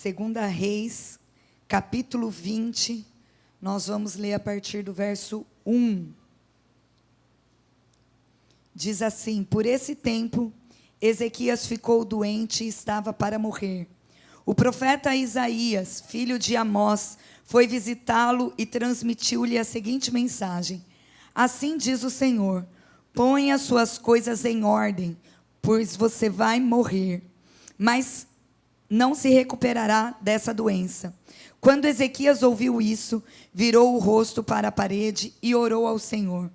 Segunda Reis, capítulo 20, nós vamos ler a partir do verso 1. Diz assim: por esse tempo, Ezequias ficou doente e estava para morrer. O profeta Isaías, filho de Amós, foi visitá-lo e transmitiu-lhe a seguinte mensagem: assim diz o Senhor, põe as suas coisas em ordem, pois você vai morrer, mas não se recuperará dessa doença. Quando Ezequias ouviu isso, virou o rosto para a parede e orou ao Senhor: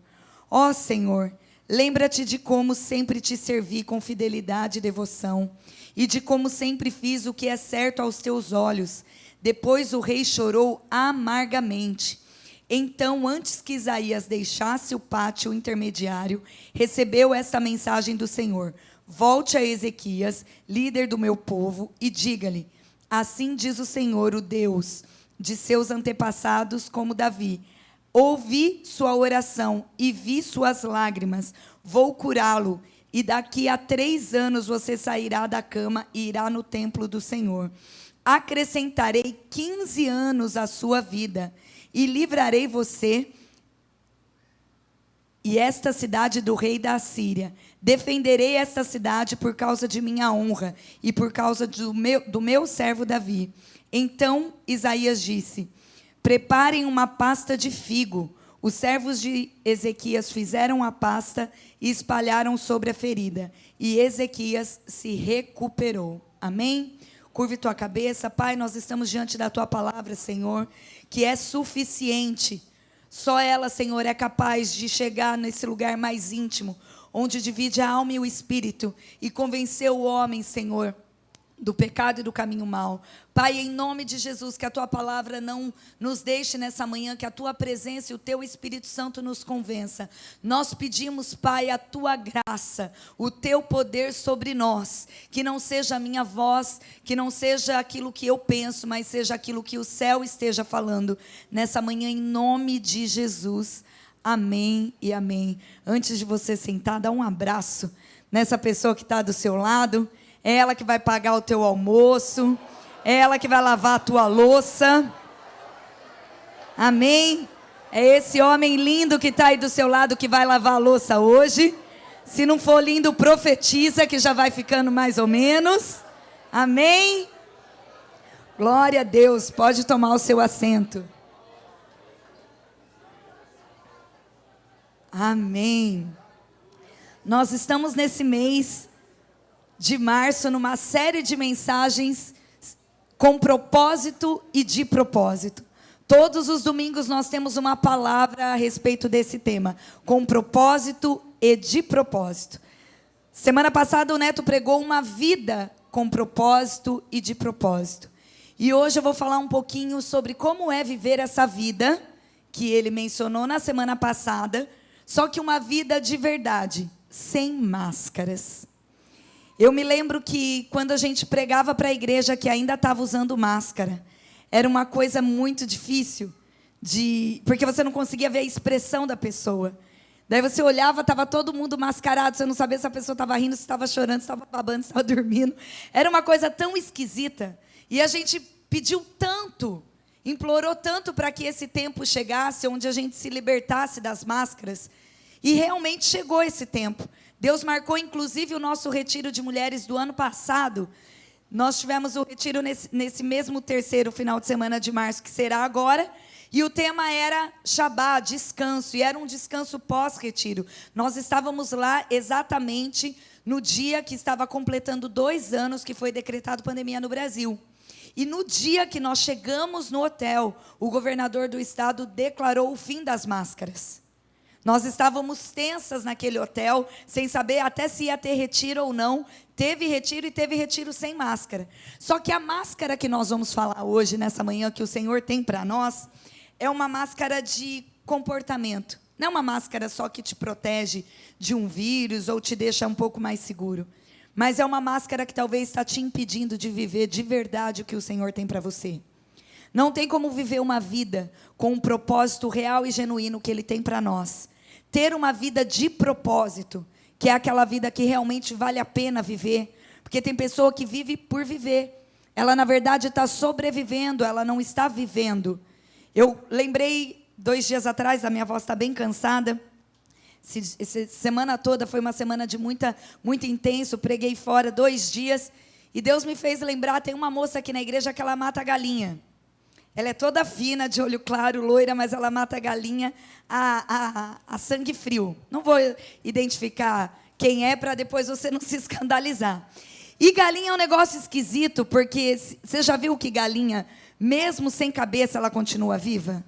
ó Senhor, lembra-te de como sempre te servi com fidelidade e devoção, e de como sempre fiz o que é certo aos teus olhos. Depois o rei chorou amargamente. Então, antes que Isaías deixasse o pátio intermediário, recebeu esta mensagem do Senhor: volte a Ezequias, líder do meu povo, e diga-lhe: assim diz o Senhor, o Deus de seus antepassados, como Davi. Ouvi sua oração e vi suas lágrimas. Vou curá-lo, e daqui a 3 anos você sairá da cama e irá no templo do Senhor. Acrescentarei 15 anos à sua vida, e livrarei você e esta cidade do rei da Assíria. Defenderei esta cidade por causa de minha honra e por causa do meu servo Davi. Então Isaías disse: preparem uma pasta de figo. Os servos de Ezequias fizeram a pasta e espalharam sobre a ferida, e Ezequias se recuperou. Amém? Curve tua cabeça. Pai, nós estamos diante da tua palavra, Senhor, que é suficiente. Só ela, Senhor, é capaz de chegar nesse lugar mais íntimo, onde divide a alma e o espírito, e convencer o homem, Senhor, do pecado e do caminho mau. Pai, em nome de Jesus, que a tua palavra não nos deixe nessa manhã, que a tua presença e o teu Espírito Santo nos convença. Nós pedimos, Pai, a tua graça, o teu poder sobre nós, que não seja a minha voz, que não seja aquilo que eu penso, mas seja aquilo que o céu esteja falando nessa manhã, em nome de Jesus. Amém e amém. Antes de você sentar, dá um abraço nessa pessoa que está do seu lado. É ela que vai pagar o teu almoço, é ela que vai lavar a tua louça. Amém? É esse homem lindo que está aí do seu lado que vai lavar a louça hoje. Se não for lindo, profetiza que já vai ficando mais ou menos. Amém? Glória a Deus. Pode tomar o seu assento. Amém. Nós estamos nesse mês de março, numa série de mensagens com propósito e de propósito. Todos os domingos nós temos uma palavra a respeito desse tema, com propósito e de propósito. Semana passada o Neto pregou uma vida com propósito e de propósito. E hoje eu vou falar um pouquinho sobre como é viver essa vida, que ele mencionou na semana passada, só que uma vida de verdade, sem máscaras. Eu me lembro que quando a gente pregava para a igreja que ainda estava usando máscara, era uma coisa muito difícil, porque você não conseguia ver a expressão da pessoa. Daí você olhava, estava todo mundo mascarado, você não sabia se a pessoa estava rindo, se estava chorando, se estava babando, se estava dormindo. Era uma coisa tão esquisita. E a gente pediu tanto, implorou tanto para que esse tempo chegasse, onde a gente se libertasse das máscaras. E realmente chegou esse tempo. Deus marcou, inclusive, o nosso retiro de mulheres do ano passado. Nós tivemos o retiro nesse mesmo terceiro final de semana de março, que será agora. E o tema era Shabá, descanso. E era um descanso pós-retiro. Nós estávamos lá exatamente no dia que estava completando 2 anos que foi decretado pandemia no Brasil. E no dia que nós chegamos no hotel, o governador do estado declarou o fim das máscaras. Nós estávamos tensas naquele hotel, sem saber até se ia ter retiro ou não. Teve retiro e teve retiro sem máscara. Só que a máscara que nós vamos falar hoje, nessa manhã, que o Senhor tem para nós, é uma máscara de comportamento. Não é uma máscara só que te protege de um vírus ou te deixa um pouco mais seguro. Mas é uma máscara que talvez está te impedindo de viver de verdade o que o Senhor tem para você. Não tem como viver uma vida com um propósito real e genuíno que Ele tem para nós. Ter uma vida de propósito, que é aquela vida que realmente vale a pena viver. Porque tem pessoa que vive por viver. Ela, na verdade, está sobrevivendo, ela não está vivendo. Eu lembrei, 2 dias atrás, a minha voz está bem cansada. Essa semana toda foi uma semana de muito intenso. Preguei fora 2 dias. E Deus me fez lembrar, tem uma moça aqui na igreja que ela mata galinha. Ela é toda fina, de olho claro, loira, mas ela mata galinha a sangue frio. Não vou identificar quem é, para depois você não se escandalizar. E galinha é um negócio esquisito, porque você já viu que galinha, mesmo sem cabeça, ela continua viva?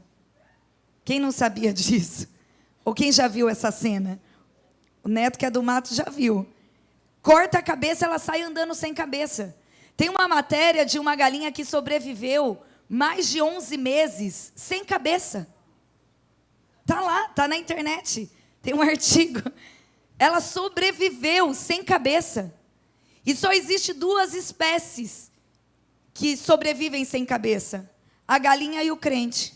Quem não sabia disso? Ou quem já viu essa cena? O Neto, que é do mato, já viu. Corta a cabeça, ela sai andando sem cabeça. Tem uma matéria de uma galinha que sobreviveu mais de 11 meses sem cabeça. Está lá, está na internet. Tem um artigo. Ela sobreviveu sem cabeça. E só existe 2 espécies que sobrevivem sem cabeça: a galinha e o crente.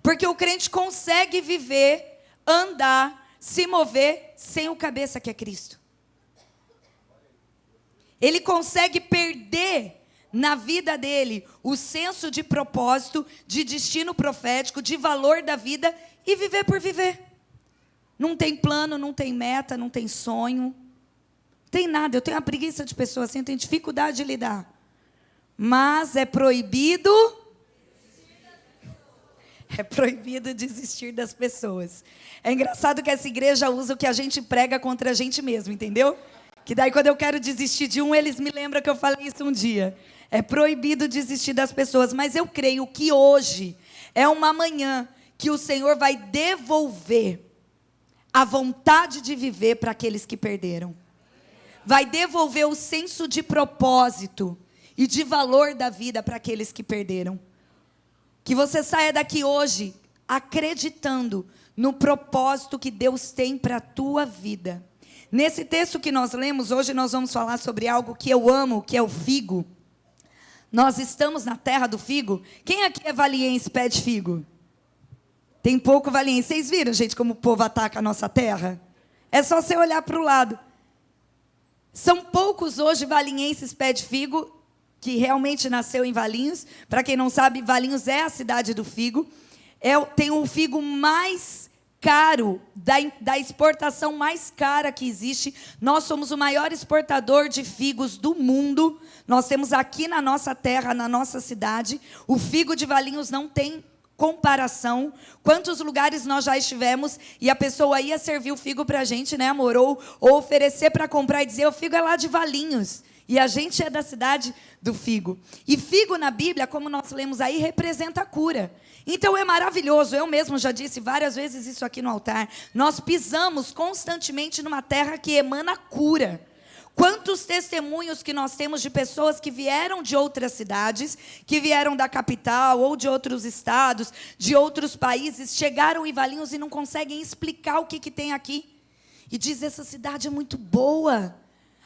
Porque o crente consegue viver, andar, se mover sem o cabeça, que é Cristo. Ele consegue perder na vida dele o senso de propósito, de destino profético, de valor da vida e viver por viver. Não tem plano, não tem meta, não tem sonho, não tem nada. Eu tenho uma preguiça de pessoas assim, eu tenho dificuldade de lidar. Mas é proibido desistir das pessoas. É engraçado que essa igreja usa o que a gente prega contra a gente mesmo, entendeu? Que daí quando eu quero desistir de um, eles me lembram que eu falei isso um dia. É proibido desistir das pessoas, mas eu creio que hoje é uma manhã que o Senhor vai devolver a vontade de viver para aqueles que perderam. Vai devolver o senso de propósito e de valor da vida para aqueles que perderam. Que você saia daqui hoje acreditando no propósito que Deus tem para a tua vida. Nesse texto que nós lemos, hoje nós vamos falar sobre algo que eu amo, que é o figo. Nós estamos na terra do figo. Quem aqui é valiense, pede figo? Tem pouco valiense. Vocês viram, gente, como o povo ataca a nossa terra? É só você olhar para o lado. São poucos hoje valienses pede figo, que realmente nasceu em Valinhos. Para quem não sabe, Valinhos é a cidade do figo. Tem o figo mais caro, da exportação mais cara que existe. Nós somos o maior exportador de figos do mundo. Nós temos aqui na nossa terra, na nossa cidade. O figo de Valinhos não tem comparação. Quantos lugares nós já estivemos e a pessoa ia servir o figo para a gente, né, amor? Ou oferecer para comprar e dizer, o figo é lá de Valinhos. E a gente é da cidade do figo. E figo na Bíblia, como nós lemos aí, representa a cura. Então é maravilhoso. Eu mesmo já disse várias vezes isso aqui no altar. Nós pisamos constantemente numa terra que emana cura. Quantos testemunhos que nós temos de pessoas que vieram de outras cidades, que vieram da capital ou de outros estados, de outros países, chegaram em Valinhos e não conseguem explicar o que tem aqui. E diz, essa cidade é muito boa.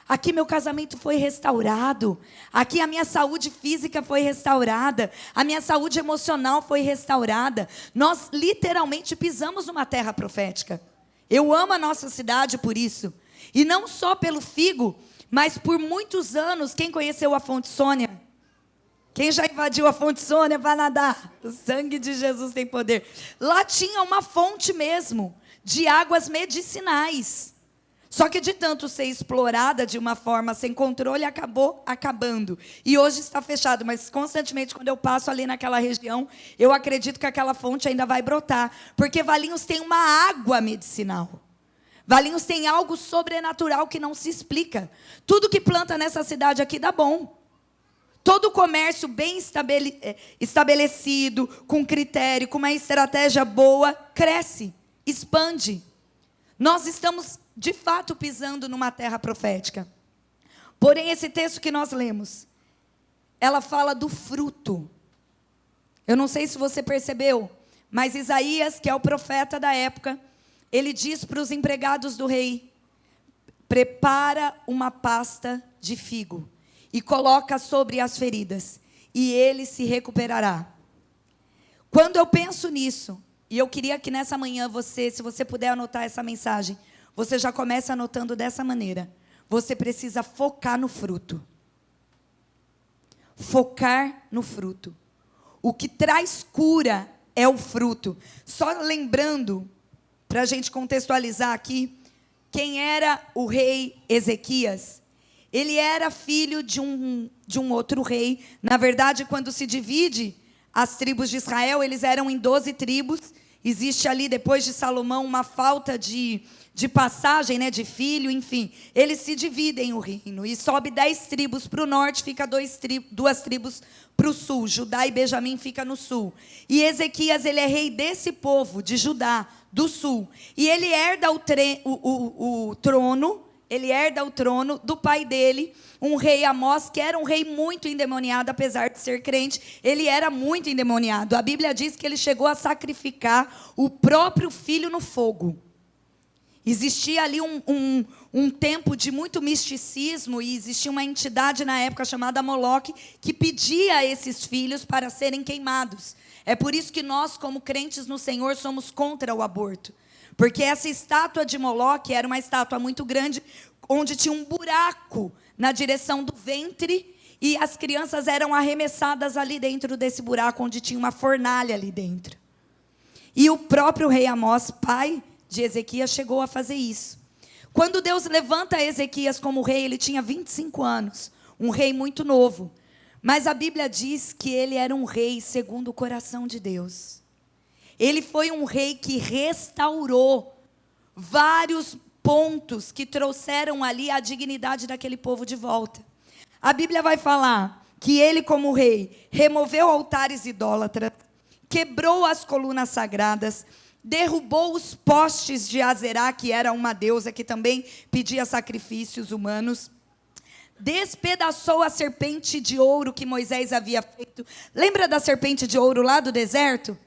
Aqui meu casamento foi restaurado. Aqui a minha saúde física foi restaurada. A minha saúde emocional foi restaurada. Nós literalmente pisamos numa terra profética. Eu amo a nossa cidade por isso. E não só pelo figo, mas por muitos anos, quem conheceu a Fonte Sônia? Quem já invadiu a Fonte Sônia para nadar? O sangue de Jesus tem poder. Lá tinha uma fonte mesmo, de águas medicinais. Só que de tanto ser explorada de uma forma sem controle, acabou acabando. E hoje está fechado, mas constantemente quando eu passo ali naquela região, eu acredito que aquela fonte ainda vai brotar. Porque Valinhos tem uma água medicinal. Valinhos tem algo sobrenatural que não se explica. Tudo que planta nessa cidade aqui dá bom. Todo comércio bem estabelecido, com critério, com uma estratégia boa, cresce, expande. Nós estamos, de fato, pisando numa terra profética. Porém, esse texto que nós lemos, ela fala do fruto. Eu não sei se você percebeu, mas Isaías, que é o profeta da época, ele diz para os empregados do rei, prepara uma pasta de figo e coloca sobre as feridas, e ele se recuperará. Quando eu penso nisso, e eu queria que nessa manhã você, se você puder anotar essa mensagem, você já começa anotando dessa maneira. Você precisa focar no fruto. focar no fruto. O que traz cura é o fruto. Só lembrando, para a gente contextualizar aqui, quem era o rei Ezequias? Ele era filho de um outro rei. Na verdade, quando se divide as tribos de Israel, eles eram em 12 tribos. Existe ali, depois de Salomão, uma falta de passagem, né, de filho, enfim. Eles se dividem o reino. E sobe 10 tribos para o norte, fica 2 tribos para o sul. Judá e Benjamim fica no sul. E Ezequias, ele é rei desse povo, de Judá, do sul. E ele herda o trono. Ele herda o trono do pai dele, um rei Amós, que era um rei muito endemoniado, apesar de ser crente, ele era muito endemoniado. A Bíblia diz que ele chegou a sacrificar o próprio filho no fogo. Existia ali um tempo de muito misticismo, e existia uma entidade na época chamada Moloque, que pedia a esses filhos para serem queimados. É por isso que nós, como crentes no Senhor, somos contra o aborto. Porque essa estátua de Moloque era uma estátua muito grande, onde tinha um buraco na direção do ventre, e as crianças eram arremessadas ali dentro desse buraco, onde tinha uma fornalha ali dentro. E o próprio rei Amós, pai de Ezequias, chegou a fazer isso. Quando Deus levanta Ezequias como rei, ele tinha 25 anos, um rei muito novo. Mas a Bíblia diz que ele era um rei segundo o coração de Deus. Ele foi um rei que restaurou vários pontos que trouxeram ali a dignidade daquele povo de volta. A Bíblia vai falar que ele, como rei, removeu altares idólatras, quebrou as colunas sagradas, derrubou os postes de Azerá, que era uma deusa que também pedia sacrifícios humanos, despedaçou a serpente de ouro que Moisés havia feito. Lembra da serpente de ouro lá do deserto?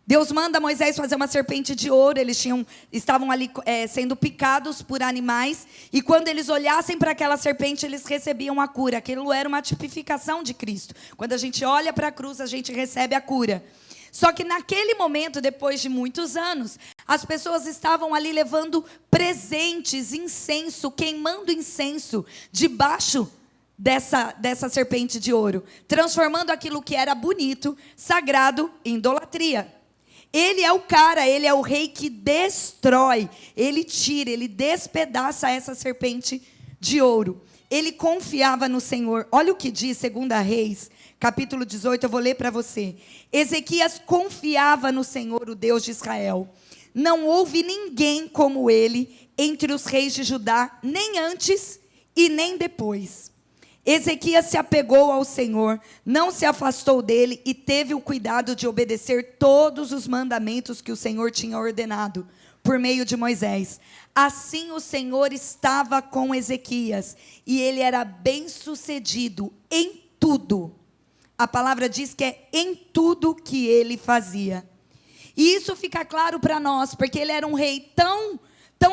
Deus manda Moisés fazer uma serpente de ouro. Eles estavam ali sendo picados por animais, e quando eles olhassem para aquela serpente, eles recebiam a cura. Aquilo era uma tipificação de Cristo. Quando a gente olha para a cruz, a gente recebe a cura. Só que naquele momento, depois de muitos anos, as pessoas estavam ali levando presentes, incenso, queimando incenso debaixo dessa serpente de ouro, transformando aquilo que era bonito, sagrado, em idolatria. Ele é o cara, ele é o rei que destrói, ele tira, ele despedaça essa serpente de ouro. Ele confiava no Senhor. Olha o que diz 2 Reis, capítulo 18, eu vou ler para você. Ezequias confiava no Senhor, o Deus de Israel. Não houve ninguém como ele entre os reis de Judá, nem antes e nem depois. Ezequias se apegou ao Senhor, não se afastou dele e teve o cuidado de obedecer todos os mandamentos que o Senhor tinha ordenado por meio de Moisés. Assim o Senhor estava com Ezequias, e ele era bem-sucedido em tudo. A palavra diz que é em tudo que ele fazia. E isso fica claro para nós, porque ele era um rei tão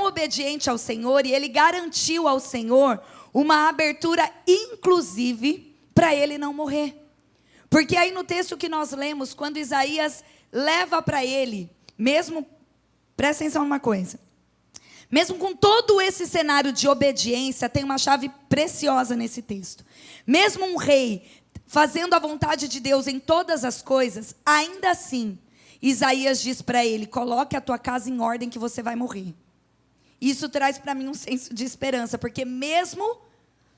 obediente ao Senhor, e ele garantiu ao Senhor uma abertura, inclusive, para ele não morrer. Porque aí no texto que nós lemos, quando Isaías leva para ele, mesmo, presta atenção numa coisa, mesmo com todo esse cenário de obediência, tem uma chave preciosa nesse texto. Mesmo um rei fazendo a vontade de Deus em todas as coisas, ainda assim, Isaías diz para ele: coloque a tua casa em ordem que você vai morrer. Isso traz para mim um senso de esperança, porque mesmo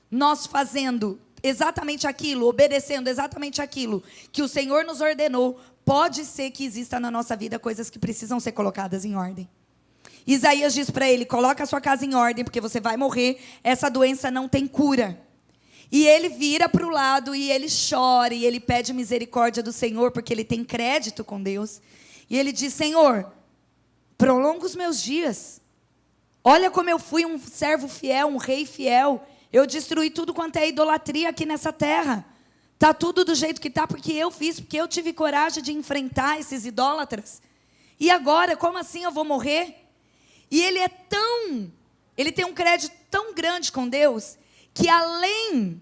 nós fazendo exatamente aquilo, obedecendo exatamente aquilo que o Senhor nos ordenou, pode ser que exista na nossa vida coisas que precisam ser colocadas em ordem. Isaías diz para ele: coloca a sua casa em ordem, porque você vai morrer, essa doença não tem cura. E ele vira para o lado e ele chora, e ele pede misericórdia do Senhor, porque ele tem crédito com Deus. E ele diz: Senhor, prolonga os meus dias. Olha como eu fui um servo fiel, um rei fiel. Eu destruí tudo quanto é idolatria aqui nessa terra. Está tudo do jeito que está, porque eu fiz, porque eu tive coragem de enfrentar esses idólatras. E agora, como assim eu vou morrer? E ele tem um crédito tão grande com Deus, que além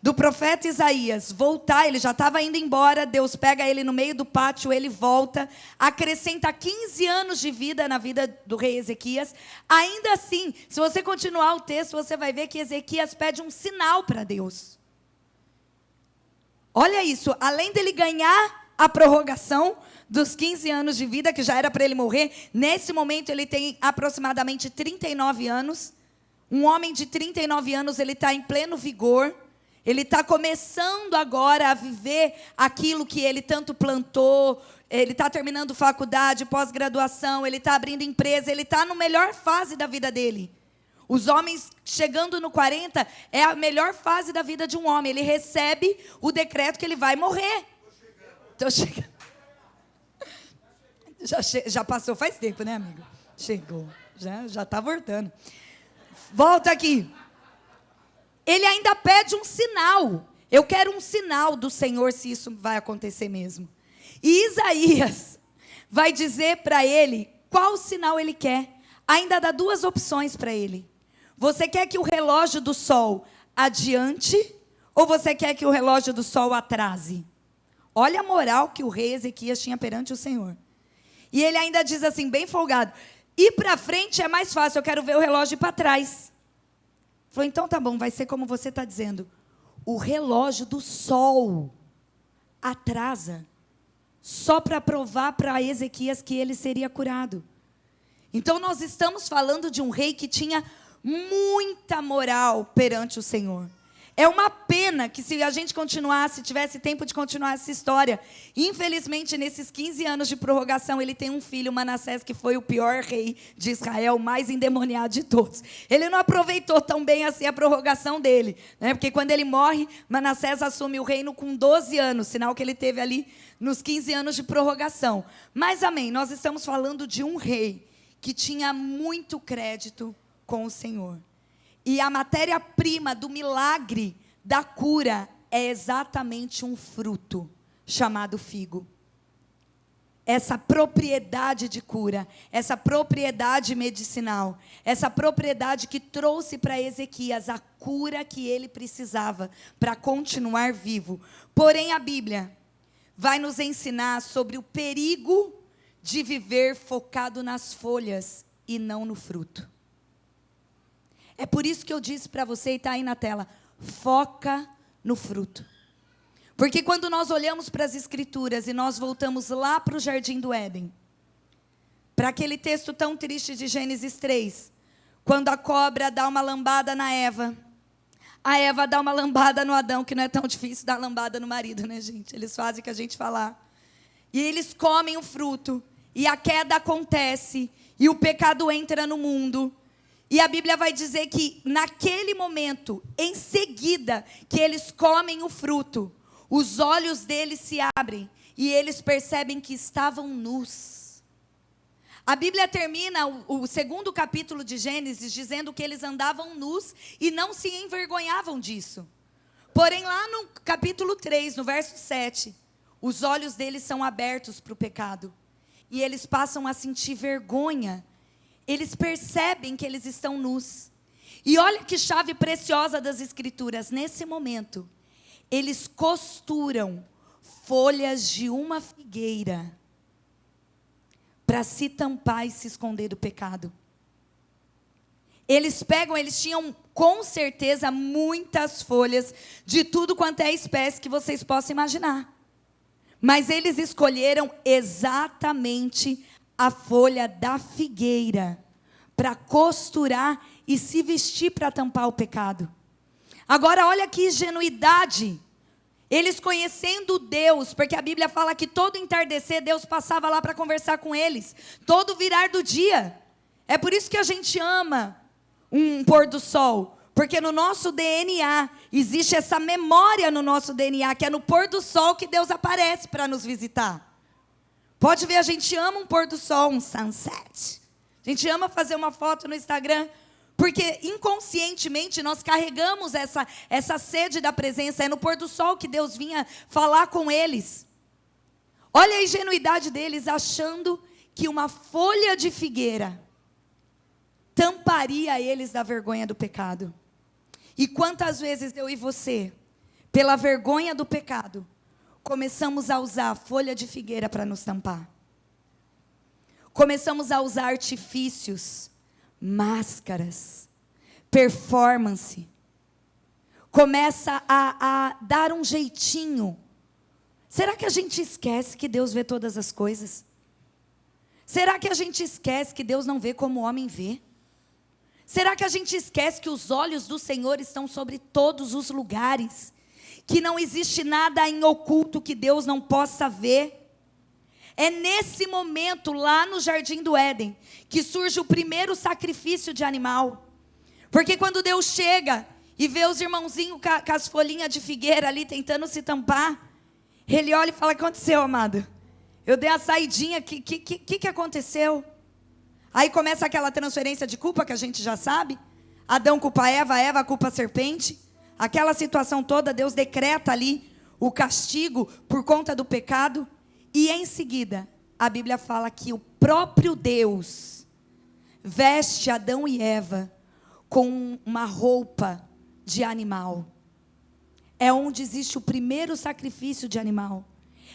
do profeta Isaías voltar, ele já estava indo embora, Deus pega ele no meio do pátio, ele volta, acrescenta 15 anos de vida na vida do rei Ezequias. Ainda assim, se você continuar o texto, você vai ver que Ezequias pede um sinal para Deus. Olha isso, além dele ganhar a prorrogação dos 15 anos de vida, que já era para ele morrer, nesse momento ele tem aproximadamente 39 anos. Um homem de 39 anos, ele está em pleno vigor. Ele está começando agora a viver aquilo que ele tanto plantou. Ele está terminando faculdade, pós-graduação, ele está abrindo empresa, ele está na melhor fase da vida dele. Os homens chegando no 40 é a melhor fase da vida de um homem. Ele recebe o decreto que ele vai morrer. Estou chegando. Já passou faz tempo, né, amigo? Chegou. Já está voltando. Volta aqui. Ele ainda pede um sinal. Eu quero um sinal do Senhor se isso vai acontecer mesmo. E Isaías vai dizer para ele qual sinal ele quer. Ainda dá duas opções para ele. Você quer que o relógio do sol adiante ou você quer que o relógio do sol atrase? Olha a moral que o rei Ezequias tinha perante o Senhor. E ele ainda diz assim, bem folgado, ir para frente é mais fácil, eu quero ver o relógio ir para trás. Falou, então tá bom, vai ser como você está dizendo. O relógio do sol atrasa, só para provar para Ezequias que ele seria curado. Então nós estamos falando de um rei que tinha muita moral perante o Senhor. É uma pena que se a gente continuasse, tivesse tempo de continuar essa história, infelizmente nesses 15 anos de prorrogação, ele tem um filho, Manassés, que foi o pior rei de Israel, o mais endemoniado de todos. Ele não aproveitou tão bem assim a prorrogação dele, né? Porque quando ele morre, Manassés assume o reino com 12 anos, sinal que ele teve ali nos 15 anos de prorrogação. Mas amém, nós estamos falando de um rei que tinha muito crédito com o Senhor. E a matéria-prima do milagre da cura é exatamente um fruto chamado figo. Essa propriedade de cura, essa propriedade medicinal, essa propriedade que trouxe para Ezequias a cura que ele precisava para continuar vivo. Porém, a Bíblia vai nos ensinar sobre o perigo de viver focado nas folhas e não no fruto. É por isso que eu disse para você, e está aí na tela, foca no fruto. Porque quando nós olhamos para as Escrituras e nós voltamos lá para o Jardim do Éden, para aquele texto tão triste de Gênesis 3, quando a cobra dá uma lambada na Eva, a Eva dá uma lambada no Adão, que não é tão difícil dar lambada no marido, né, gente? Eles fazem o que a gente falar. E eles comem o fruto, e a queda acontece, e o pecado entra no mundo. E a Bíblia vai dizer que naquele momento, em seguida que eles comem o fruto, os olhos deles se abrem e eles percebem que estavam nus. A Bíblia termina o segundo capítulo de Gênesis dizendo que eles andavam nus e não se envergonhavam disso. Porém, lá no capítulo 3, no verso 7, os olhos deles são abertos para o pecado. E eles passam a sentir vergonha. Eles percebem que eles estão nus. E olha que chave preciosa das Escrituras. Nesse momento, eles costuram folhas de uma figueira para se tampar e se esconder do pecado. Eles tinham com certeza muitas folhas de tudo quanto é espécie que vocês possam imaginar. Mas eles escolheram exatamente a folha da figueira para costurar e se vestir para tampar o pecado. Agora olha que ingenuidade. Eles conhecendo Deus, porque a Bíblia fala que todo entardecer Deus passava lá para conversar com eles, todo virar do dia. É por isso que a gente ama um pôr do sol, porque no nosso DNA existe essa memória no nosso DNA, que é no pôr do sol que Deus aparece para nos visitar. Pode ver, a gente ama um pôr do sol, um sunset. A gente ama fazer uma foto no Instagram, porque inconscientemente nós carregamos essa sede da presença. É no pôr do sol que Deus vinha falar com eles. Olha a ingenuidade deles, achando que uma folha de figueira tamparia eles da vergonha do pecado. E quantas vezes eu e você, pela vergonha do pecado, começamos a usar a folha de figueira para nos tampar. Começamos a usar artifícios, máscaras, performance. Começa a dar um jeitinho Será que a gente esquece que Deus vê todas as coisas? Será que a gente esquece que Deus não vê como o homem vê? Será que a gente esquece que os olhos do Senhor estão sobre todos os lugares? Que não existe nada em oculto que Deus não possa ver? É nesse momento, lá no Jardim do Éden, que surge o primeiro sacrifício de animal. Porque quando Deus chega e vê os irmãozinhos com as folhinhas de figueira ali tentando se tampar, Ele olha e fala: o que aconteceu, amado? Eu dei a saidinha, que aconteceu? Aí começa aquela transferência de culpa que a gente já sabe. Adão culpa Eva, Eva culpa a serpente. Aquela situação toda, Deus decreta ali o castigo por conta do pecado. E em seguida, a Bíblia fala que o próprio Deus veste Adão e Eva com uma roupa de animal. É onde existe o primeiro sacrifício de animal.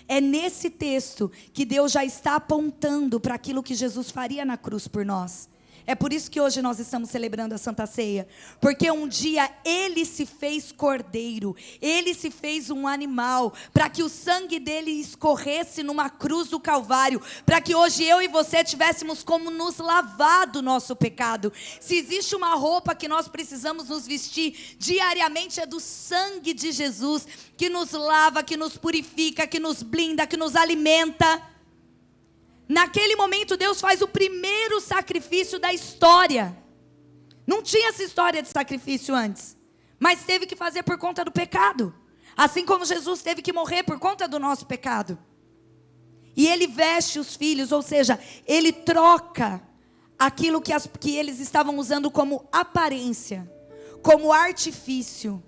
É nesse texto que Deus já está apontando para aquilo que Jesus faria na cruz por nós. É por isso que hoje nós estamos celebrando a Santa Ceia. Porque um dia Ele se fez cordeiro. Ele se fez um animal. Para que o sangue dele escorresse numa cruz do Calvário. Para que hoje eu e você tivéssemos como nos lavar do nosso pecado. Se existe uma roupa que nós precisamos nos vestir diariamente, é do sangue de Jesus. Que nos lava, que nos purifica, que nos blinda, que nos alimenta. Naquele momento Deus faz o primeiro sacrifício da história. Não tinha essa história de sacrifício antes, mas teve que fazer por conta do pecado. Assim como Jesus teve que morrer por conta do nosso pecado. E Ele veste os filhos, ou seja, Ele troca aquilo que eles estavam usando como aparência, como artifício,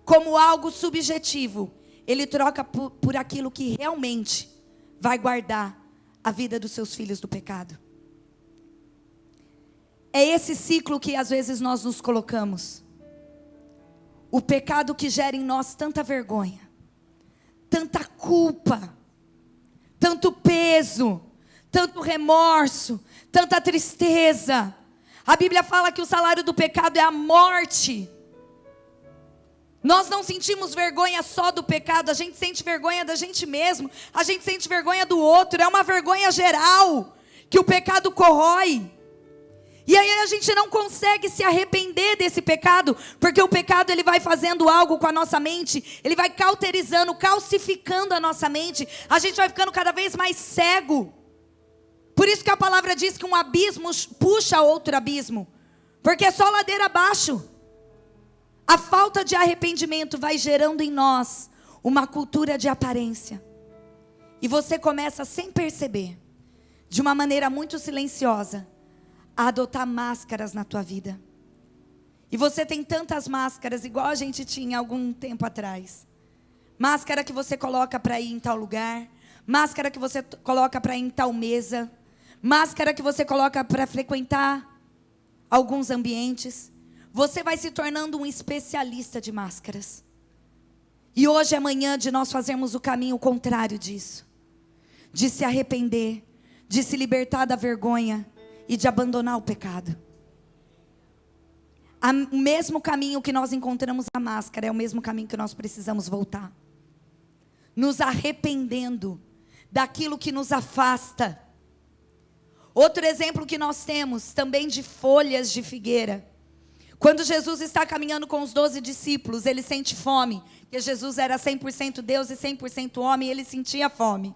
como algo subjetivo. Ele troca por aquilo que realmente vai guardar a vida dos seus filhos do pecado. É esse ciclo que às vezes nós nos colocamos. O pecado que gera em nós tanta vergonha, tanta culpa, tanto peso, tanto remorso, tanta tristeza. A Bíblia fala que o salário do pecado é a morte. Nós não sentimos vergonha só do pecado, a gente sente vergonha da gente mesmo, a gente sente vergonha do outro, é uma vergonha geral, que o pecado corrói. E aí a gente não consegue se arrepender desse pecado, porque o pecado ele vai fazendo algo com a nossa mente, ele vai cauterizando, calcificando a nossa mente, a gente vai ficando cada vez mais cego. Por isso que a palavra diz que um abismo puxa outro abismo, porque é só ladeira abaixo. A falta de arrependimento vai gerando em nós uma cultura de aparência. E você começa sem perceber, de uma maneira muito silenciosa, a adotar máscaras na tua vida. E você tem tantas máscaras, igual a gente tinha algum tempo atrás. Máscara que você coloca para ir em tal lugar. Máscara que você coloca para ir em tal mesa. Máscara que você coloca para frequentar alguns ambientes. Você vai se tornando um especialista de máscaras. E hoje é manhã de nós fazermos o caminho contrário disso. De se arrepender, de se libertar da vergonha e de abandonar o pecado. O mesmo caminho que nós encontramos a máscara é o mesmo caminho que nós precisamos voltar. Nos arrependendo daquilo que nos afasta. Outro exemplo que nós temos também de folhas de figueira. Quando Jesus está caminhando com os 12 discípulos, ele sente fome. Porque Jesus era 100% Deus e 100% homem, e ele sentia fome.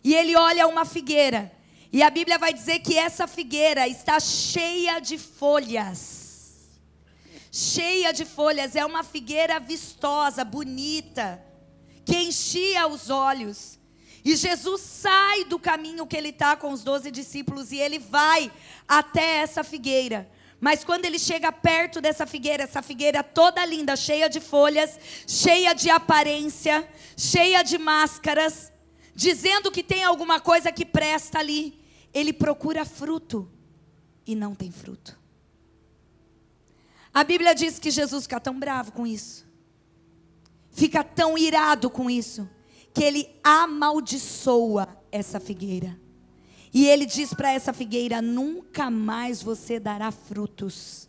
E ele olha uma figueira. E a Bíblia vai dizer que essa figueira está cheia de folhas. Cheia de folhas. É uma figueira vistosa, bonita, que enchia os olhos. E Jesus sai do caminho que ele está com os 12 discípulos e ele vai até essa figueira. Mas quando ele chega perto dessa figueira, essa figueira toda linda, cheia de folhas, cheia de aparência, cheia de máscaras, dizendo que tem alguma coisa que presta ali, ele procura fruto e não tem fruto. A Bíblia diz que Jesus fica tão bravo com isso, fica tão irado com isso, que ele amaldiçoa essa figueira. E ele diz para essa figueira: nunca mais você dará frutos.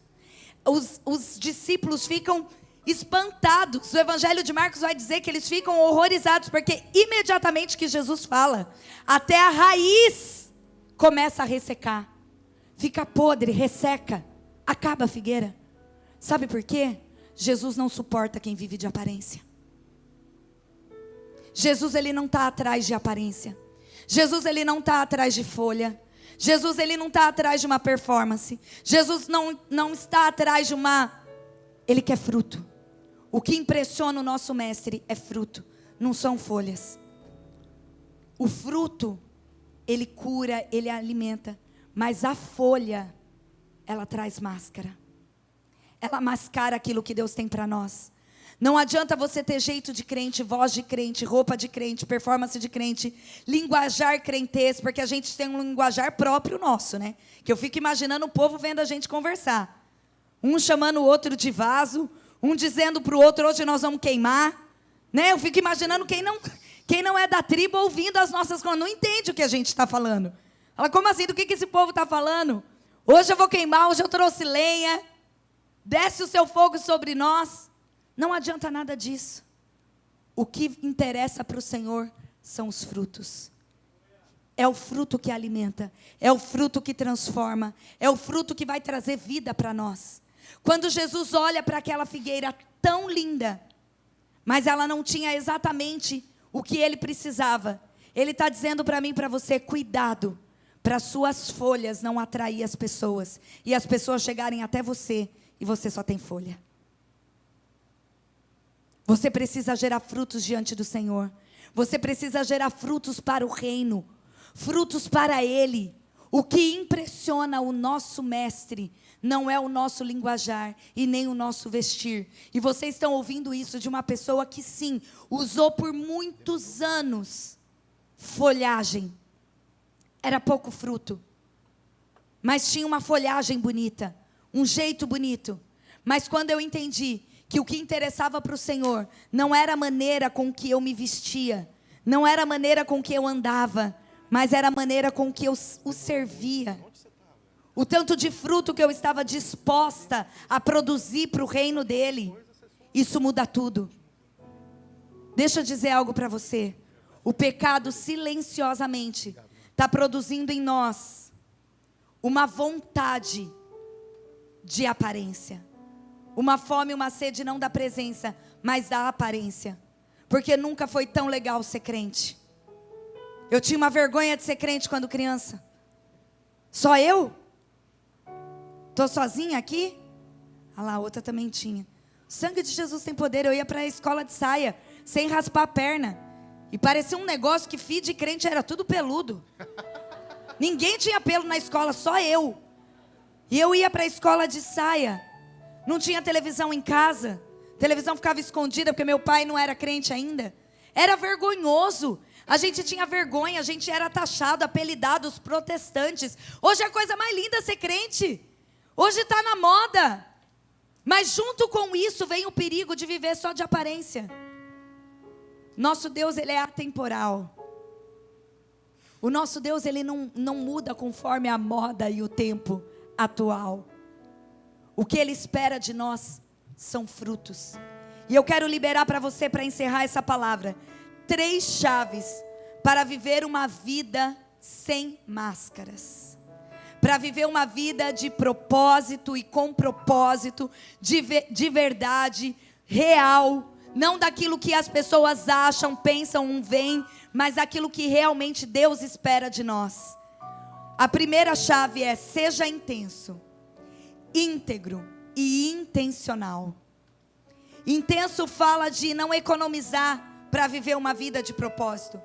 Os discípulos ficam espantados. O Evangelho de Marcos vai dizer que eles ficam horrorizados, porque imediatamente que Jesus fala, até a raiz começa a ressecar. Fica podre, resseca, acaba a figueira. Sabe por quê? Jesus não suporta quem vive de aparência. Jesus, ele não está atrás de aparência. Jesus, ele não está atrás de folha. Jesus, ele não está atrás de uma performance. Jesus não está atrás de uma... Ele quer fruto. O que impressiona o nosso mestre é fruto, não são folhas. O fruto, ele cura, ele alimenta. Mas a folha, ela traz máscara. Ela mascara aquilo que Deus tem para nós. Não adianta você ter jeito de crente, voz de crente, roupa de crente, performance de crente, linguajar crentez, porque a gente tem um linguajar próprio nosso, né? Que eu fico imaginando o povo vendo a gente conversar. Um chamando o outro de vaso, um dizendo para o outro, hoje nós vamos queimar. Né? Eu fico imaginando quem não é da tribo ouvindo as nossas coisas, não entende o que a gente está falando. Fala, como assim? Do que esse povo está falando? Hoje eu vou queimar, hoje eu trouxe lenha. Desce o seu fogo sobre nós. Não adianta nada disso. O que interessa para o Senhor são os frutos. É o fruto que alimenta. É o fruto que transforma. É o fruto que vai trazer vida para nós. Quando Jesus olha para aquela figueira tão linda, mas ela não tinha exatamente o que ele precisava. Ele está dizendo para mim e para você, cuidado, para suas folhas não atrair as pessoas. E as pessoas chegarem até você e você só tem folha. Você precisa gerar frutos diante do Senhor. Você precisa gerar frutos para o reino. Frutos para Ele. O que impressiona o nosso mestre não é o nosso linguajar e nem o nosso vestir. E vocês estão ouvindo isso de uma pessoa que sim, usou por muitos anos folhagem. Era pouco fruto. Mas tinha uma folhagem bonita. Um jeito bonito. Mas quando eu entendi que o que interessava para o Senhor não era a maneira com que eu me vestia, não era a maneira com que eu andava, mas era a maneira com que eu o servia. O tanto de fruto que eu estava disposta a produzir para o reino dele. Isso muda tudo. Deixa eu dizer algo para você. O pecado silenciosamente está produzindo em nós uma vontade de aparência. Uma fome, uma sede não da presença, mas da aparência. Porque nunca foi tão legal ser crente. Eu tinha uma vergonha de ser crente quando criança. Só eu? Estou sozinha aqui? Ah lá, a outra também tinha. O sangue de Jesus tem poder. Eu ia para a escola de saia, sem raspar a perna. E parecia um negócio que filho de crente era tudo peludo. Ninguém tinha pelo na escola, só eu. E eu ia para a escola de saia. Não tinha televisão em casa. A televisão ficava escondida porque meu pai não era crente ainda. Era vergonhoso. A gente tinha vergonha, a gente era taxado, apelidado, os protestantes. Hoje é a coisa mais linda ser crente. Hoje está na moda. Mas junto com isso vem o perigo de viver só de aparência. Nosso Deus, ele é atemporal. O nosso Deus, ele não muda conforme a moda e o tempo atual. O que Ele espera de nós são frutos. E eu quero liberar para você, para encerrar essa palavra, 3 chaves para viver uma vida sem máscaras. Para viver uma vida de propósito e com propósito, de verdade, real. Não daquilo que as pessoas acham, pensam, veem, mas daquilo que realmente Deus espera de nós. A primeira chave é: seja intenso, íntegro e intencional. Intenso fala de não economizar para viver uma vida de propósito.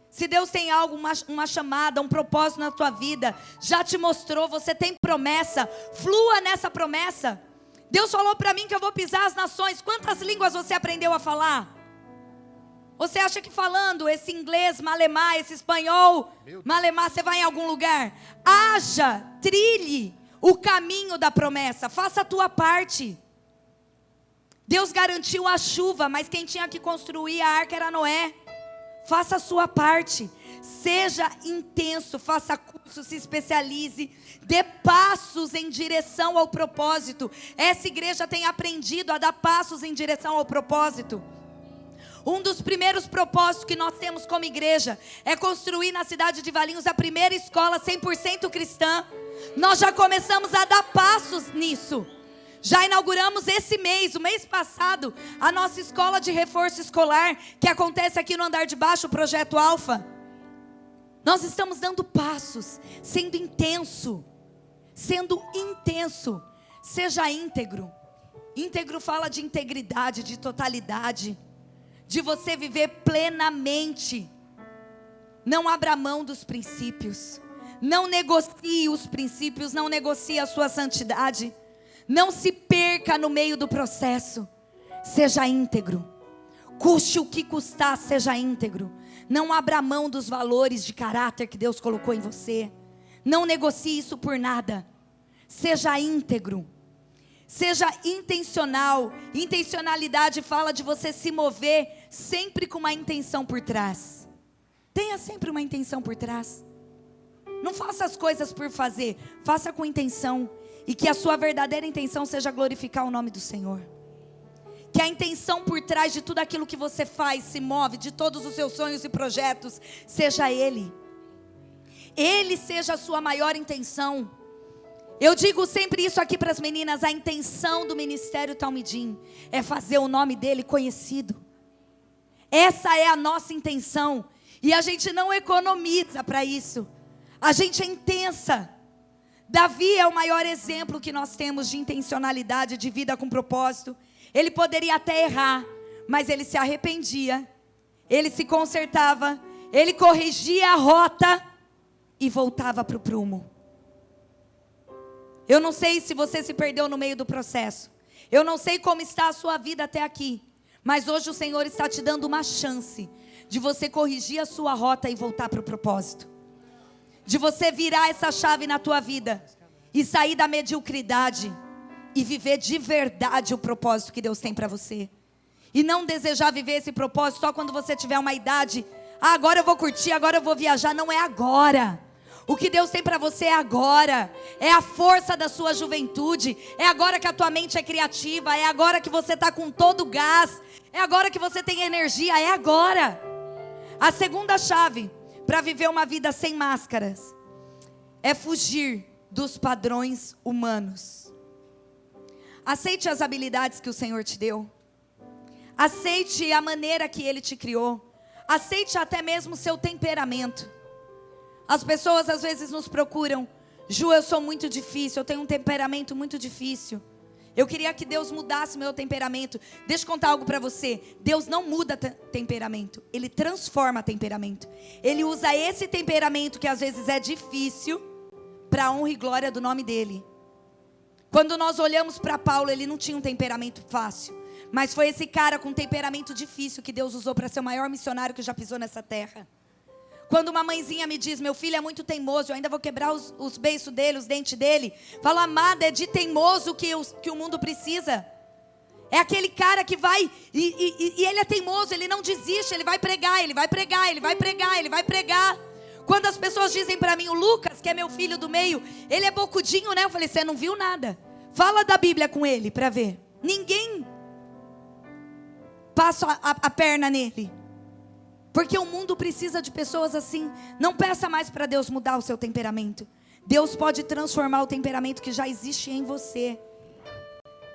Se Deus tem algo, uma chamada, um propósito na tua vida, já te mostrou, você tem promessa, flua nessa promessa. Deus falou para mim que eu vou pisar as nações. Quantas línguas você aprendeu a falar? Você acha que falando esse inglês, malemar, esse espanhol, malemar, você vai em algum lugar? Haja, trilhe o caminho da promessa, faça a tua parte. Deus garantiu a chuva, mas quem tinha que construir a arca era Noé. Faça a sua parte. Seja intenso, faça curso, se especialize, dê passos em direção ao propósito. Essa igreja tem aprendido a dar passos em direção ao propósito. Um dos primeiros propósitos que nós temos como igreja é construir na cidade de Valinhos a primeira escola 100% cristã. Nós já começamos a dar passos nisso. Já inauguramos esse mês, o mês passado, a nossa escola de reforço escolar, que acontece aqui no andar de baixo, o Projeto Alfa. Nós estamos dando passos, sendo intenso. Seja íntegro. Íntegro fala de integridade, de totalidade, de você viver plenamente. Não abra mão dos princípios. Não negocie os princípios, não negocie a sua santidade. Não se perca no meio do processo. Seja íntegro. Custe o que custar, seja íntegro. Não abra mão dos valores de caráter que Deus colocou em você. Não negocie isso por nada. Seja íntegro. Seja intencional. Intencionalidade fala de você se mover sempre com uma intenção por trás. Tenha sempre uma intenção por trás. Não faça as coisas por fazer. Faça com intenção. E que a sua verdadeira intenção seja glorificar o nome do Senhor. Que a intenção por trás de tudo aquilo que você faz, se move, de todos os seus sonhos e projetos, seja Ele. Ele seja a sua maior intenção. Eu digo sempre isso aqui para as meninas: a intenção do Ministério Talmidim é fazer o nome dele conhecido. Essa é a nossa intenção. E a gente não economiza para isso. A gente é intensa. Davi é o maior exemplo que nós temos de intencionalidade, de vida com propósito. Ele poderia até errar, mas ele se arrependia, ele se consertava, ele corrigia a rota e voltava para o prumo. Eu não sei se você se perdeu no meio do processo. Eu não sei como está a sua vida até aqui. Mas hoje o Senhor está te dando uma chance de você corrigir a sua rota e voltar para o propósito. De você virar essa chave na tua vida e sair da mediocridade e viver de verdade o propósito que Deus tem para você. E não desejar viver esse propósito só quando você tiver uma idade. Agora eu vou curtir, agora eu vou viajar. Não é agora. O que Deus tem para você é agora. É a força da sua juventude. É agora que a tua mente é criativa. É agora que você está com todo o gás. É agora que você tem energia. É agora. A segunda chave para viver uma vida sem máscaras é fugir dos padrões humanos. Aceite as habilidades que o Senhor te deu. Aceite a maneira que Ele te criou. Aceite até mesmo o seu temperamento. As pessoas às vezes nos procuram: Ju, eu sou muito difícil, eu tenho um temperamento muito difícil. Eu queria que Deus mudasse meu temperamento. Deixa eu contar algo para você. Deus não muda temperamento, Ele transforma temperamento. Ele usa esse temperamento que às vezes é difícil para a honra e glória do nome dEle. Quando nós olhamos para Paulo, ele não tinha um temperamento fácil, mas foi esse cara com temperamento difícil que Deus usou para ser o maior missionário que já pisou nessa terra. Quando uma mãezinha me diz: meu filho é muito teimoso, eu ainda vou quebrar os beiços dele, os dentes dele. Falo: amada, é de teimoso que o mundo precisa. É aquele cara que vai, e ele é teimoso, ele não desiste, ele vai pregar, ele vai pregar, ele vai pregar, ele vai pregar. Quando as pessoas dizem para mim: o Lucas, que é meu filho do meio, ele é bocudinho, né? Eu falei: você não viu nada. Fala da Bíblia com ele para ver. Ninguém passa a perna nele. Porque o mundo precisa de pessoas assim. Não peça mais para Deus mudar o seu temperamento. Deus pode transformar o temperamento que já existe em você.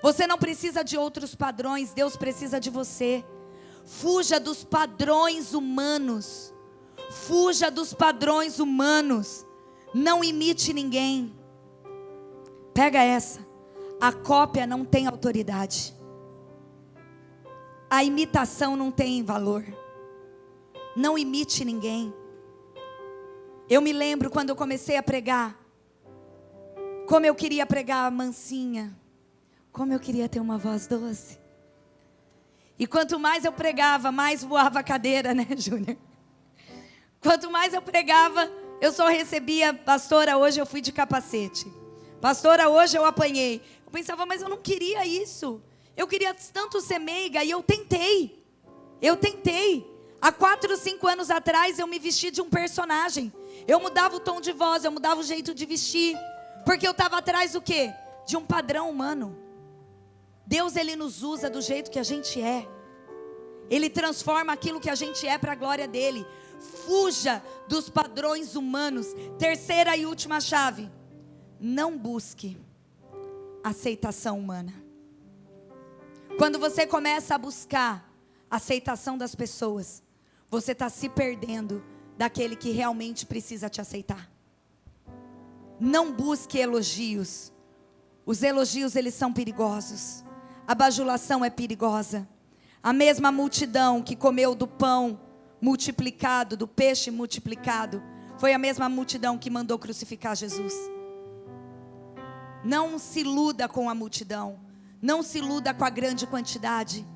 Você não precisa de outros padrões, Deus precisa de você. Fuja dos padrões humanos. Fuja dos padrões humanos. Não imite ninguém. Pega essa. A cópia não tem autoridade. A imitação não tem valor. Não imite ninguém. Eu me lembro quando eu comecei a pregar, como eu queria pregar mansinha, como eu queria ter uma voz doce. E quanto mais eu pregava, mais voava a cadeira, né, Júnior? Quanto mais eu pregava, eu só recebia: pastora, hoje eu fui de capacete. Pastora, hoje eu apanhei. Eu pensava: mas eu não queria isso. Eu queria tanto ser meiga e eu tentei. Há 4, 5 anos atrás eu me vesti de um personagem. Eu mudava o tom de voz, eu mudava o jeito de vestir. Porque eu estava atrás do quê? De um padrão humano. Deus, Ele nos usa do jeito que a gente é. Ele transforma aquilo que a gente é para a glória dEle. Fuja dos padrões humanos. Terceira e última chave. Não busque aceitação humana. Quando você começa a buscar a aceitação das pessoas, você está se perdendo daquele que realmente precisa te aceitar. Não busque elogios. Os elogios, eles são perigosos. A bajulação é perigosa. A mesma multidão que comeu do pão multiplicado, do peixe multiplicado, foi a mesma multidão que mandou crucificar Jesus. Não se iluda com a multidão. Não se iluda com a grande quantidade.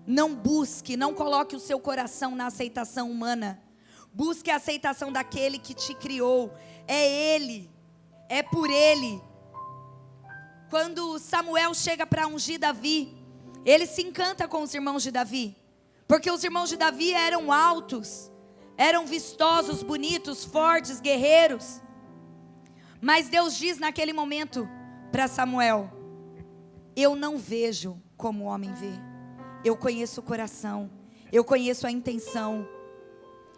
Não busque, não coloque o seu coração na aceitação humana. Busque a aceitação daquele que te criou. É Ele, é por Ele. Quando Samuel chega para ungir Davi, ele se encanta com os irmãos de Davi. Porque os irmãos de Davi eram altos, eram vistosos, bonitos, fortes, guerreiros. Mas Deus diz naquele momento para Samuel: eu não vejo como o homem vê. Eu conheço o coração, eu conheço a intenção.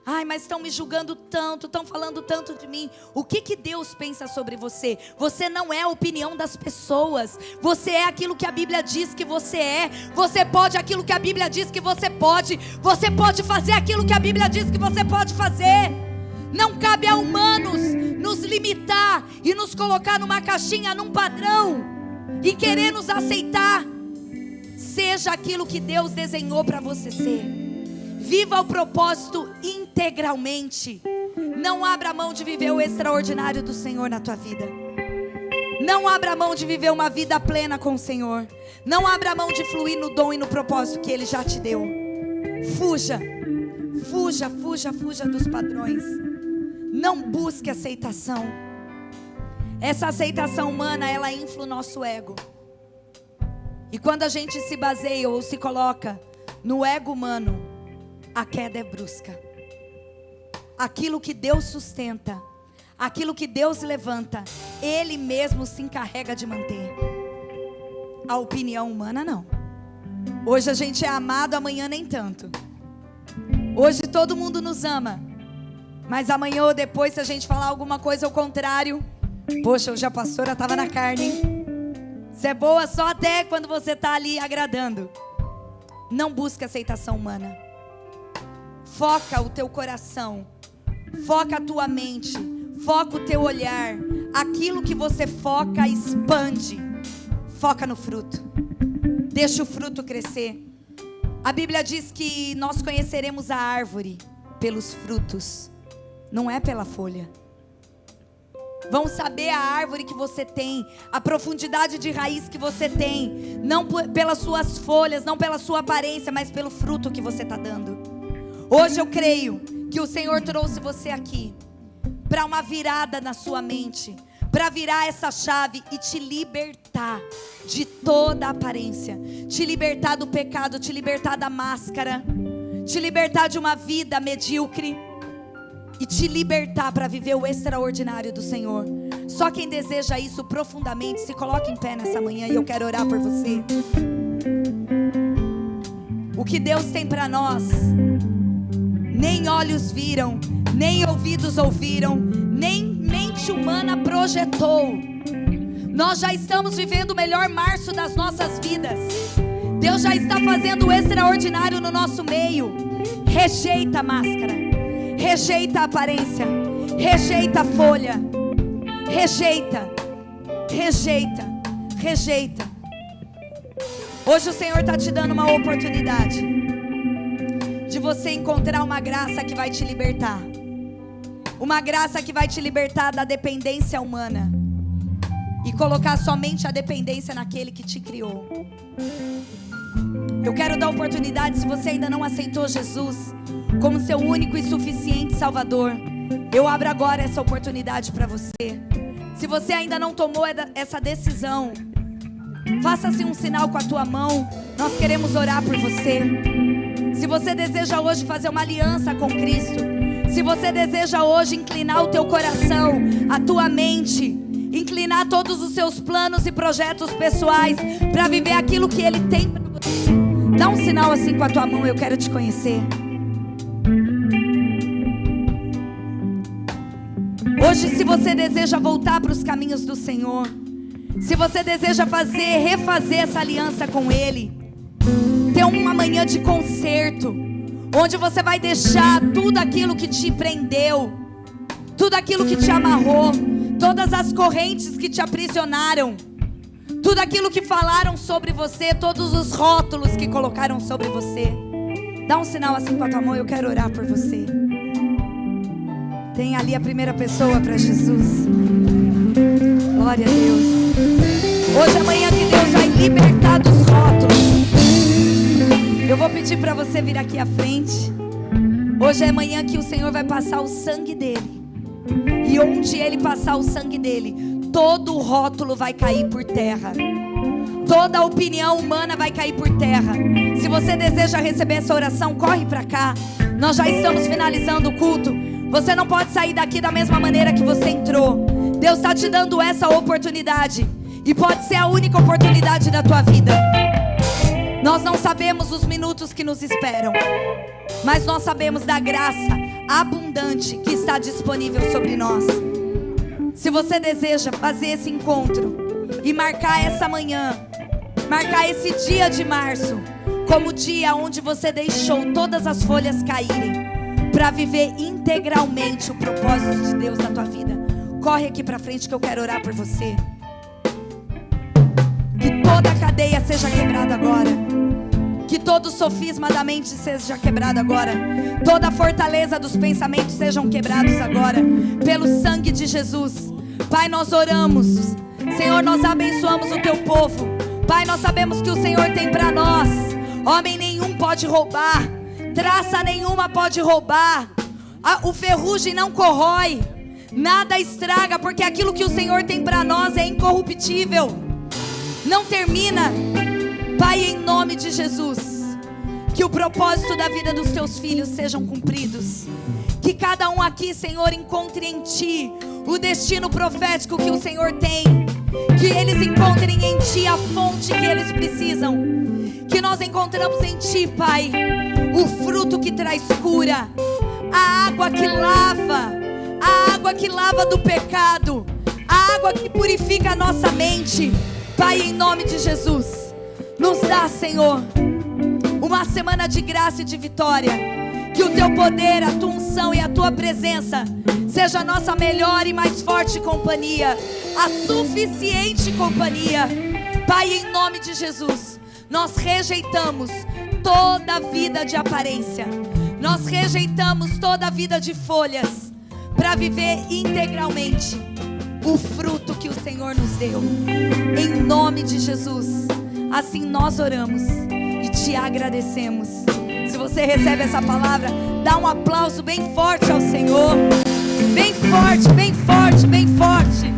Ai, mas estão me julgando tanto, estão falando tanto de mim. O que Deus pensa sobre você? Você não é a opinião das pessoas. Você é aquilo que a Bíblia diz que você é. Você pode aquilo que a Bíblia diz que você pode. Você pode fazer aquilo que a Bíblia diz que você pode fazer. Não cabe a humanos nos limitar e nos colocar numa caixinha, num padrão, e querer nos aceitar. Seja aquilo que Deus desenhou para você ser. Viva o propósito integralmente. Não abra mão de viver o extraordinário do Senhor na tua vida. Não abra mão de viver uma vida plena com o Senhor. Não abra mão de fluir no dom e no propósito que Ele já te deu. Fuja, fuja, fuja, fuja dos padrões. Não busque aceitação. Essa aceitação humana, ela infla o nosso ego. E quando a gente se baseia ou se coloca no ego humano, a queda é brusca. Aquilo que Deus sustenta, aquilo que Deus levanta, Ele mesmo se encarrega de manter. A opinião humana não. Hoje a gente é amado, amanhã nem tanto. Hoje todo mundo nos ama, mas amanhã ou depois, se a gente falar alguma coisa ao contrário, poxa, hoje a pastora estava na carne, hein? Você é boa só até quando você está ali agradando. Não busque aceitação humana. Foca o teu coração, foca a tua mente, foca o teu olhar. Aquilo que você foca, expande. Foca no fruto. Deixa o fruto crescer. A Bíblia diz que nós conheceremos a árvore pelos frutos, não é pela folha. Vão saber a árvore que você tem, a profundidade de raiz que você tem, não pelas suas folhas, não pela sua aparência, mas pelo fruto que você está dando. Hoje eu creio que o Senhor trouxe você aqui para uma virada na sua mente, para virar essa chave e te libertar de toda a aparência, te libertar do pecado, te libertar da máscara, te libertar de uma vida medíocre e te libertar para viver o extraordinário do Senhor. Só quem deseja isso profundamente, se coloque em pé nessa manhã e eu quero orar por você. O que Deus tem para nós, nem olhos viram, nem ouvidos ouviram, nem mente humana projetou. Nós já estamos vivendo o melhor março das nossas vidas. Deus já está fazendo o extraordinário no nosso meio. Rejeita a máscara, rejeita a aparência, rejeita a folha, rejeita, rejeita, rejeita. Hoje o Senhor está te dando uma oportunidade de você encontrar uma graça que vai te libertar. Uma graça que vai te libertar da dependência humana e colocar somente a dependência naquele que te criou. Eu quero dar oportunidade, se você ainda não aceitou Jesus como seu único e suficiente Salvador, eu abro agora essa oportunidade para você. Se você ainda não tomou essa decisão, faça-se um sinal com a tua mão. Nós queremos orar por você. Se você deseja hoje fazer uma aliança com Cristo, se você deseja hoje inclinar o teu coração, a tua mente, inclinar todos os seus planos e projetos pessoais para viver aquilo que Ele tem para você, dá um sinal assim com a tua mão, eu quero te conhecer. Hoje, se você deseja voltar para os caminhos do Senhor, se você deseja refazer essa aliança com Ele, ter uma manhã de concerto, onde você vai deixar tudo aquilo que te prendeu, tudo aquilo que te amarrou, todas as correntes que te aprisionaram, tudo aquilo que falaram sobre você, todos os rótulos que colocaram sobre você. Dá um sinal assim com a tua mão, eu quero orar por você. Tem ali a primeira pessoa para Jesus. Glória a Deus. Hoje é manhã que Deus vai libertar dos rótulos. Eu vou pedir para você vir aqui à frente. Hoje é manhã que o Senhor vai passar o sangue dele. E onde Ele passar o sangue dele, todo o rótulo vai cair por terra. Toda a opinião humana vai cair por terra. Se você deseja receber essa oração, corre para cá. Nós já estamos finalizando o culto. Você não pode sair daqui da mesma maneira que você entrou. Deus está te dando essa oportunidade. E pode ser a única oportunidade da tua vida. Nós não sabemos os minutos que nos esperam, mas nós sabemos da graça abundante que está disponível sobre nós. Se você deseja fazer esse encontro e marcar essa manhã, marcar esse dia de março como o dia onde você deixou todas as folhas caírem para viver integralmente o propósito de Deus na tua vida, corre aqui para frente que eu quero orar por você. Que toda a cadeia seja quebrada agora. Que todo sofisma da mente seja quebrado agora. Toda a fortaleza dos pensamentos sejam quebrados agora, pelo sangue de Jesus. Pai, nós oramos. Senhor, nós abençoamos o teu povo. Pai, nós sabemos que o Senhor tem para nós. Homem nenhum pode roubar, traça nenhuma pode roubar. O ferrugem não corrói, nada estraga, porque aquilo que o Senhor tem para nós é incorruptível. Não termina. Pai, em nome de Jesus, que o propósito da vida dos teus filhos sejam cumpridos. Que cada um aqui, Senhor, encontre em Ti o destino profético que o Senhor tem. Que eles encontrem em Ti a fonte que eles precisam. Que nós encontramos em Ti, Pai, o fruto que traz cura, a água que lava do pecado, a água que purifica a nossa mente. Pai, em nome de Jesus, nos dá, Senhor, uma semana de graça e de vitória. Que o Teu poder, a Tua unção e a Tua presença seja a nossa melhor e mais forte companhia, a suficiente companhia. Pai, em nome de Jesus, nós rejeitamos toda vida de aparência. Nós rejeitamos toda vida de folhas para viver integralmente o fruto que o Senhor nos deu. Em nome de Jesus, assim nós oramos e Te agradecemos. Se você recebe essa palavra, dá um aplauso bem forte ao Senhor. Bem forte, bem forte, bem forte.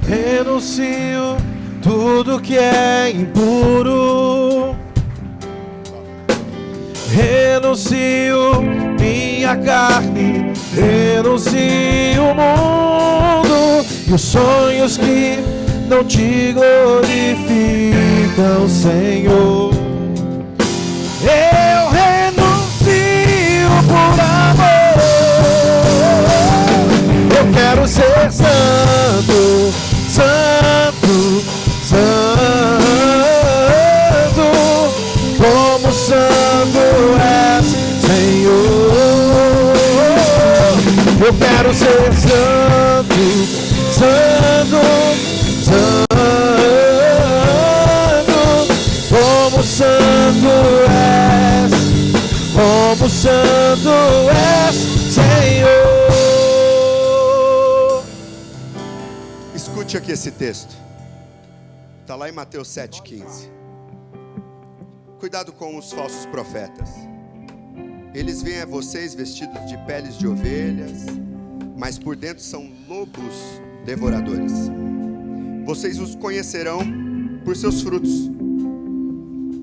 Renuncio tudo que é impuro. Renuncio minha carne. Renuncio o mundo e os sonhos que não Te glorificam, Senhor. Eu renuncio por amor. Eu quero ser santo, santo, santo, como santo és, Senhor. Eu quero ser santo, santo, santo, como santo és, como santo és, Senhor. Escute aqui esse texto. Está lá em Mateus 7,15. Cuidado com os falsos profetas. Eles vêm a vocês vestidos de peles de ovelhas, mas por dentro são lobos devoradores. Vocês os conhecerão por seus frutos.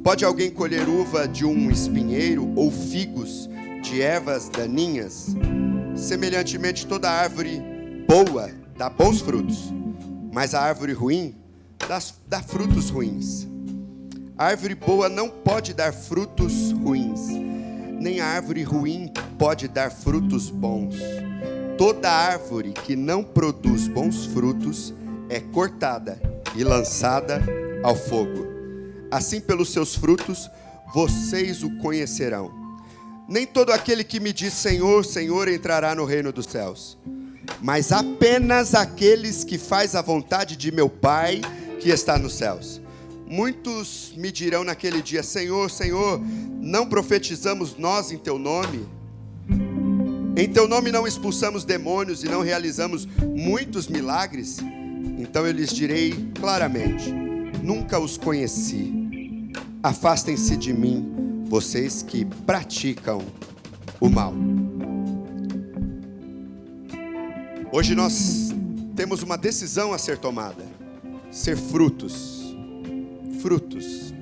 Pode alguém colher uva de um espinheiro ou figos de ervas daninhas? Semelhantemente, toda árvore boa dá bons frutos, mas a árvore ruim dá frutos ruins. A árvore boa não pode dar frutos ruins, nem a árvore ruim pode dar frutos bons. Toda árvore que não produz bons frutos é cortada e lançada ao fogo. Assim, pelos seus frutos, vocês o conhecerão. Nem todo aquele que me diz Senhor, Senhor entrará no reino dos céus, mas apenas aqueles que fazem a vontade de meu Pai que está nos céus. Muitos me dirão naquele dia: Senhor, Senhor, não profetizamos nós em teu nome? Em teu nome não expulsamos demônios e não realizamos muitos milagres? Então eu lhes direi claramente: nunca os conheci. Afastem-se de mim, vocês que praticam o mal. Hoje nós temos uma decisão a ser tomada: ser frutos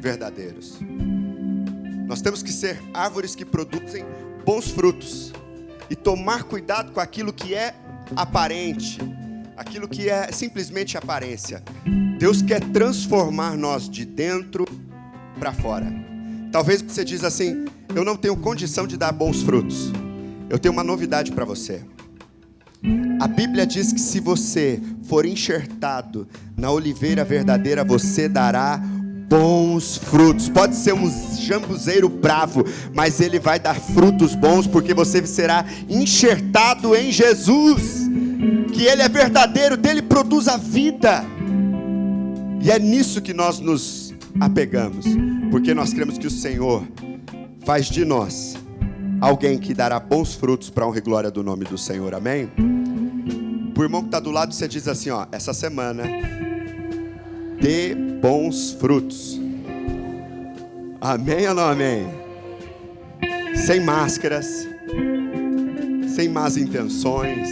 verdadeiros. Nós temos que ser árvores que produzem bons frutos e tomar cuidado com aquilo que é aparente, aquilo que é simplesmente aparência. Deus quer transformar nós de dentro para fora. Talvez você diz assim: eu não tenho condição de dar bons frutos. Eu tenho uma novidade para você. A Bíblia diz que se você for enxertado na oliveira verdadeira, você dará bons frutos. Pode ser um jambuzeiro bravo, mas ele vai dar frutos bons, porque você será enxertado em Jesus, que ele é verdadeiro, dele produz a vida. E é nisso que nós nos apegamos, porque nós cremos que o Senhor faz de nós alguém que dará bons frutos para a honra e glória do nome do Senhor, amém? Para o irmão que está do lado, você diz assim, ó: essa semana, dê bons frutos. Amém ou não amém? Sem máscaras, sem más intenções,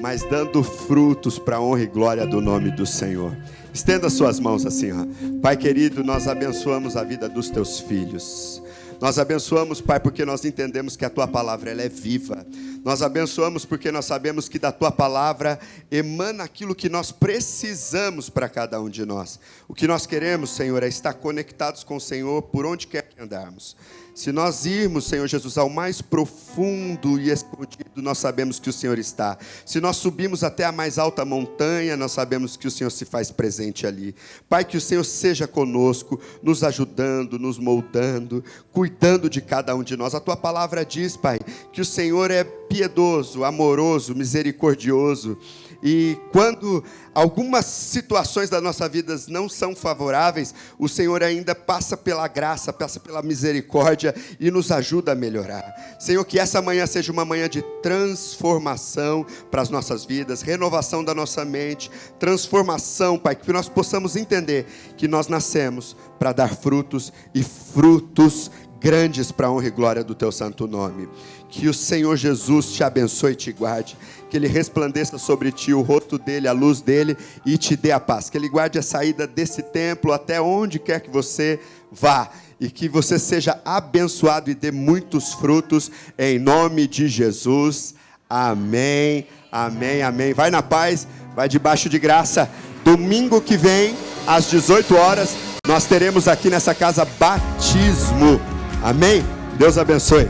mas dando frutos para a honra e glória do nome do Senhor. Estenda suas mãos assim, ó. Pai querido, nós abençoamos a vida dos teus filhos. Nós abençoamos, Pai, porque nós entendemos que a Tua palavra ela é viva. Nós abençoamos porque nós sabemos que da Tua palavra emana aquilo que nós precisamos para cada um de nós. O que nós queremos, Senhor, é estar conectados com o Senhor por onde quer que andarmos. Se nós irmos, Senhor Jesus, ao mais profundo e escondido, nós sabemos que o Senhor está. Se nós subimos até a mais alta montanha, nós sabemos que o Senhor se faz presente ali. Pai, que o Senhor seja conosco, nos ajudando, nos moldando, cuidando de cada um de nós. A Tua palavra diz, Pai, que o Senhor é piedoso, amoroso, misericordioso. E quando algumas situações da nossa vida não são favoráveis, o Senhor ainda passa pela graça, passa pela misericórdia e nos ajuda a melhorar. Senhor, que essa manhã seja uma manhã de transformação para as nossas vidas, renovação da nossa mente, transformação, Pai, que nós possamos entender que nós nascemos para dar frutos e frutos grandes para a honra e glória do Teu santo nome. Que o Senhor Jesus te abençoe e te guarde, que Ele resplandeça sobre ti o rosto dEle, a luz dEle, e te dê a paz, que Ele guarde a saída desse templo até onde quer que você vá, e que você seja abençoado e dê muitos frutos, em nome de Jesus, amém, amém, amém. Vai na paz, vai debaixo de graça. Domingo que vem, às 18 horas, nós teremos aqui nessa casa batismo, amém? Deus abençoe.